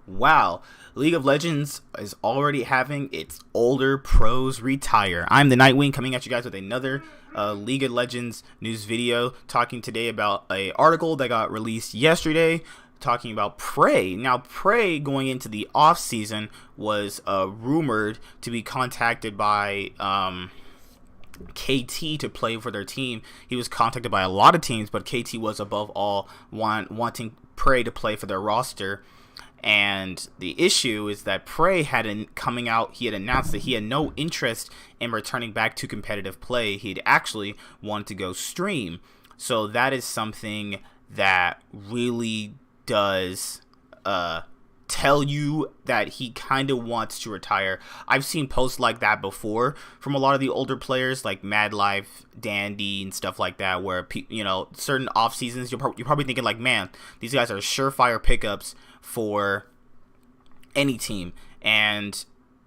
Wow, League of Legends is already having its older pros retire. I'm the Nightwing coming at you guys with another League of Legends news video, talking today about an article that got released yesterday talking about Prey. Now, Prey going into the off season was rumored to be contacted by KT to play for their team. He was contacted by a lot of teams, but KT was above all wanting Prey to play for their roster. And the issue is that Prey he had announced that he had no interest in returning back to competitive play. He'd actually wanted to go stream. So that is something that really does tell you that he kind of wants to retire. I've seen posts like that before from a lot of the older players like Mad Life, Dandy, and stuff like that, where certain off seasons you're probably thinking like, man, these guys are surefire pickups for any team. And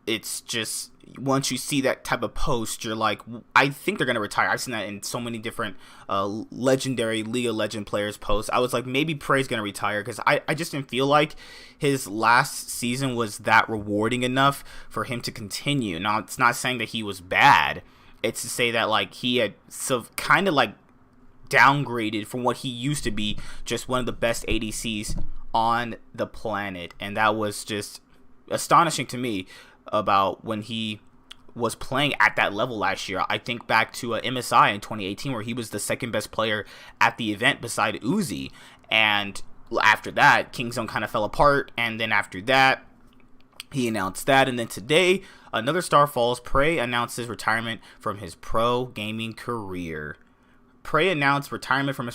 it's just, once you see that type of post, you're like, I think they're going to retire. I've seen that in so many different legendary League of Legends players posts. I was like, maybe Prey's going to retire, because I just didn't feel like his last season was that rewarding enough for him to continue. Now, it's not saying that he was bad. It's to say that like he had kind of like downgraded from what he used to be, just one of the best ADCs on the planet. And that was just astonishing to me about when he was playing at that level last year. I think back to MSI in 2018, where he was the second best player at the event beside Uzi. And after that, Kingzone kind of fell apart. And then after that, he announced that. And then today, another star falls. Prey announces retirement from his pro gaming career. Prey announced retirement from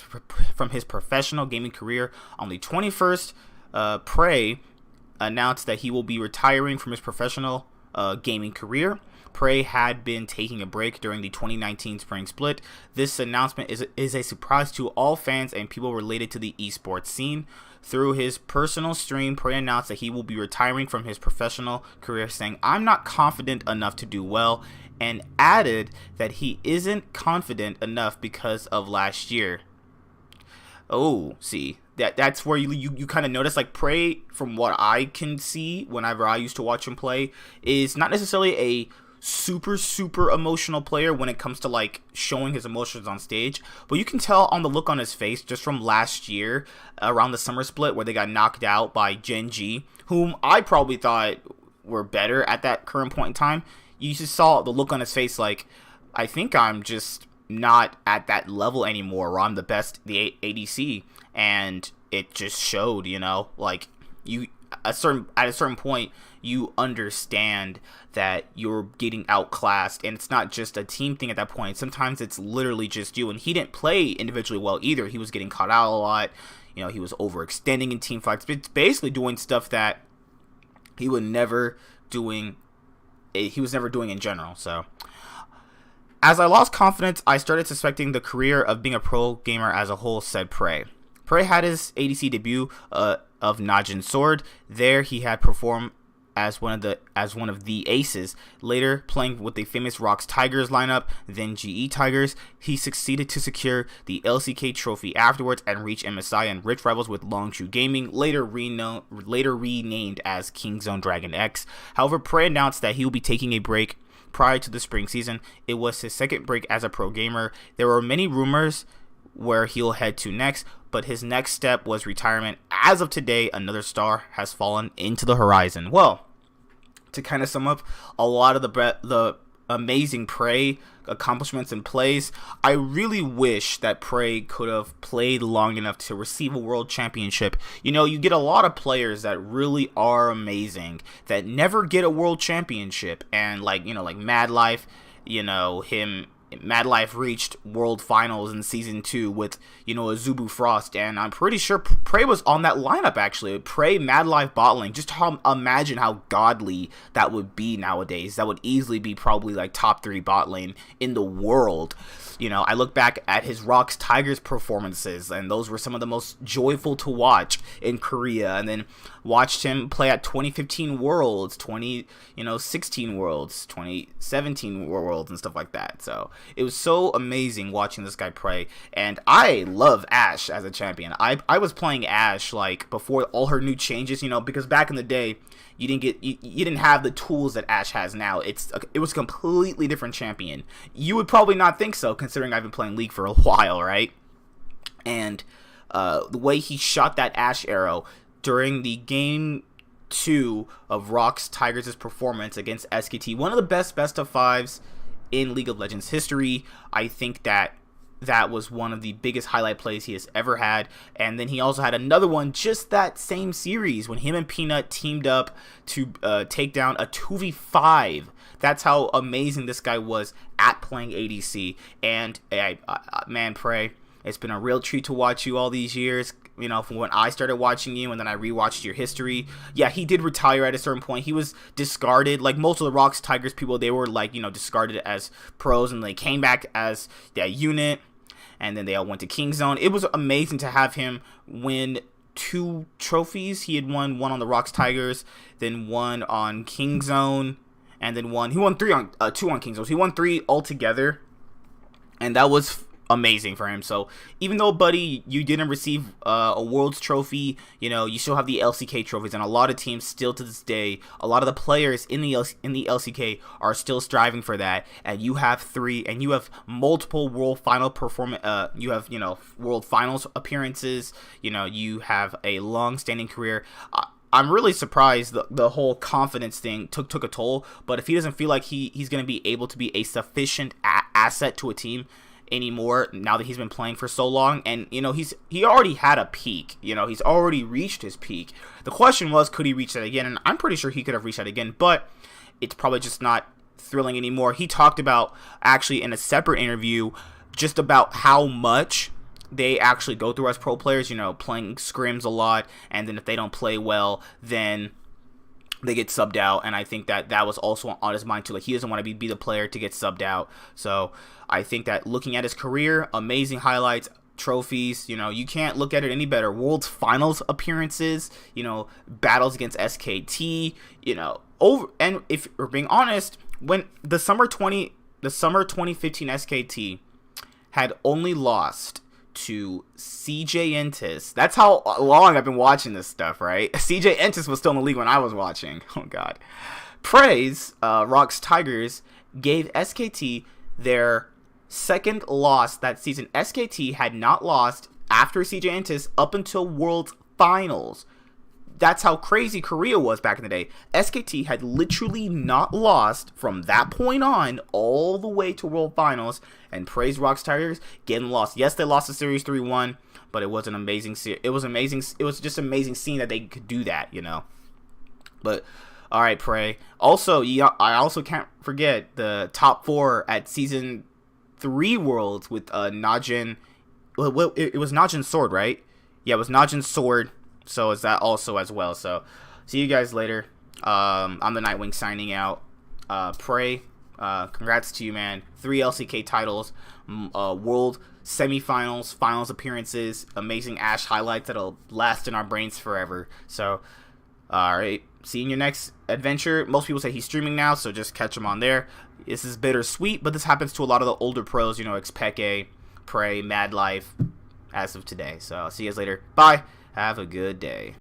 his professional gaming career on the 21st. Prey announced that he will be retiring from his professional gaming career. Prey had been taking a break during the 2019 spring split. This announcement is a surprise to all fans and people related to the esports scene. Through his personal stream, Prey announced that he will be retiring from his professional career, saying, "I'm not confident enough to do well," and added that he isn't confident enough because of last year. Oh, see, that's where you kind of notice, like, Prey, from what I can see whenever I used to watch him play, is not necessarily a super emotional player when it comes to like showing his emotions on stage, but you can tell on the look on his face just from last year around the summer split where they got knocked out by Gen G, whom I probably thought were better at that current point in time. You just saw the look on his face like, I think I'm just not at that level anymore, or I'm the best the ADC, and it just showed, like at a certain point you understand that you're getting outclassed, and it's not just a team thing at that point. Sometimes it's literally just you, and he didn't play individually well either. He was getting caught out a lot, he was overextending in team fights. It's basically doing stuff that he was never doing in general. So as I lost confidence, I started suspecting the career of being a pro gamer as a whole, said Prey. Prey had his ADC debut of Najin Sword. There he had performed as one of the aces. Later, playing with the famous Rox Tigers lineup, then GE Tigers, he succeeded to secure the LCK trophy afterwards and reach MSI and rich rivals with Longshu Gaming, later renamed as Kingzone Dragon X. However, Prey announced that he will be taking a break prior to the spring season. It was his second break as a pro gamer. There were many rumors where he'll head to next, but his next step was retirement. As of today, another star has fallen into the horizon. Well, to kind of sum up a lot of the amazing Prey accomplishments and plays, I really wish that Prey could have played long enough to receive a world championship. You get a lot of players that really are amazing that never get a world championship, and like Mad Life, Mad Life reached world finals in season 2 with Azubu Frost, and I'm pretty sure Prey was on that lineup actually. Prey, Mad Life, bot lane. Just imagine how godly that would be nowadays. That would easily be probably like top 3 bot lane in the world. I look back at his Rox Tigers performances, and those were some of the most joyful to watch in Korea. And then watched him play at 2015 Worlds, 2016 Worlds, 2017 Worlds, and stuff like that. So it was so amazing watching this guy play. And I love Ashe as a champion. I was playing Ashe like before all her new changes, because back in the day, you didn't have the tools that Ashe has now. It was a completely different champion. You would probably not think so, considering I've been playing League for a while, right? And the way he shot that Ashe arrow during the game 2 of Rox Tigers' performance against SKT, one of the best of fives in League of Legends history. I think that was one of the biggest highlight plays he has ever had. And then he also had another one just that same series when him and Peanut teamed up to take down a 2v5. That's how amazing this guy was at playing ADC. And man, Prey, it's been a real treat to watch you all these years. From when I started watching you and then I rewatched your history. Yeah, he did retire at a certain point. He was discarded. Like most of the Rox Tigers people, they were discarded as pros, and they came back as that unit, and then they all went to Kingzone. It was amazing to have him win 2 trophies. He had won one on the Rox Tigers, then one on Kingzone, and then he won 2 on Kingzone. So he won 3 altogether, and that was amazing for him. So even though, buddy, you didn't receive a Worlds trophy, you still have the LCK trophies, and a lot of teams still to this day, a lot of the players in the LCK are still striving for that. And you have 3, and you have multiple world final performance. You have world finals appearances. You have a long-standing career. I'm really surprised the whole confidence thing took a toll. But if he doesn't feel like he's going to be able to be a sufficient asset to a team anymore now that he's been playing for so long, and he already had a peak, he's already reached his peak. The question was, could he reach that again? And I'm pretty sure he could have reached that again, but it's probably just not thrilling anymore. He talked about, actually in a separate interview, just about how much they actually go through as pro players, playing scrims a lot, and then if they don't play well, then they get subbed out. And I think that was also on his mind too. Like, he doesn't want to be the player to get subbed out. So I think that looking at his career, amazing highlights, trophies, you can't look at it any better. World's finals appearances, battles against SKT, and if we're being honest, when the summer 2015 SKT had only lost to CJ Entis. That's how long I've been watching this stuff, right? CJ Entis was still in the league when I was watching. Oh god. Praise, Rox Tigers gave SKT their second loss that season. SKT had not lost after CJ Entis up until World Finals. That's how crazy Korea was back in the day. SKT had literally not lost from that point on all the way to World Finals, and praise Rox Tigers getting lost. Yes, they lost the series 3-1, but it was an amazing it was amazing. It was just amazing seeing that they could do that, But all right, Prey. Also, I also can't forget the top 4 at season 3 Worlds with Najin. Well, it was Najin's sword, right? Yeah, it was Najin's sword. So is that also as well. So see you guys later. I'm the Nightwing signing out. Prey, congrats to you, man. 3 LCK titles, world semifinals, finals appearances, amazing Ashe highlights that'll last in our brains forever. So alright, see you in your next adventure. Most people say he's streaming now, so just catch him on there. This is bittersweet, but this happens to a lot of the older pros, Xpeke, Prey, Mad Life, as of today. So I'll see you guys later. Bye. Have a good day.